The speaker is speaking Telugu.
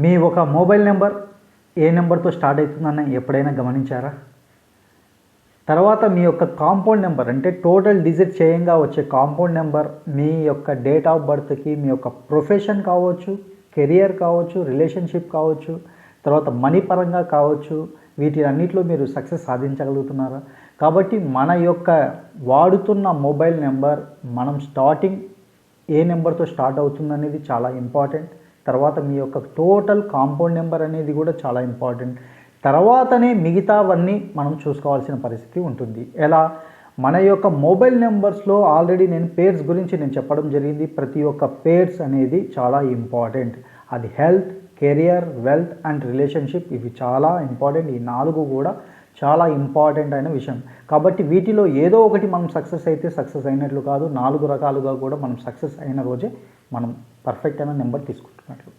మీ ఒక మొబైల్ నెంబర్ ఏ నెంబర్తో స్టార్ట్ అవుతుందని ఎప్పుడైనా గమనించారా? తర్వాత మీ యొక్క కాంపౌండ్ నెంబర్ అంటే టోటల్ డిజిట్ చేయంగా వచ్చే కాంపౌండ్ నెంబర్ మీ యొక్క డేట్ ఆఫ్ బర్త్కి, మీ యొక్క ప్రొఫెషన్ కావచ్చు, కెరియర్ కావచ్చు, రిలేషన్షిప్ కావచ్చు, తర్వాత మనీ పరంగా కావచ్చు, వీటి అన్నిటిలో మీరు సక్సెస్ సాధించగలుగుతున్నారా? కాబట్టి మన యొక్క వాడుతున్న మొబైల్ నెంబర్ మనం స్టార్టింగ్ ఏ నెంబర్తో స్టార్ట్ అవుతుందనేది చాలా ఇంపార్టెంట్. తర్వాత మీ యొక్క టోటల్ కాంపౌండ్ నెంబర్ అనేది కూడా చాలా ఇంపార్టెంట్. తర్వాతనే మిగతావన్నీ మనం చూసుకోవాల్సిన పరిస్థితి ఉంటుంది. ఎలా? మన యొక్క మొబైల్ నెంబర్స్లో ఆల్రెడీ నేను పేర్స్ గురించి చెప్పడం జరిగింది. ప్రతి ఒక్క పేర్స్ అనేది చాలా ఇంపార్టెంట్. అది health, career, wealth and relationship, ఇవి చాలా ఇంపార్టెంట్. ఈ 4 కూడా చాలా ఇంపార్టెంట్ అయిన విషయం. కాబట్టి వీటిలో ఏదో ఒకటి మనం సక్సెస్ అయితే సక్సెస్ అయినట్లు కాదు. 4 రకాలుగా కూడా మనం సక్సెస్ అయిన రోజే మనం పర్ఫెక్ట్ అయిన నెంబర్ తీసుకుంటున్నట్లు.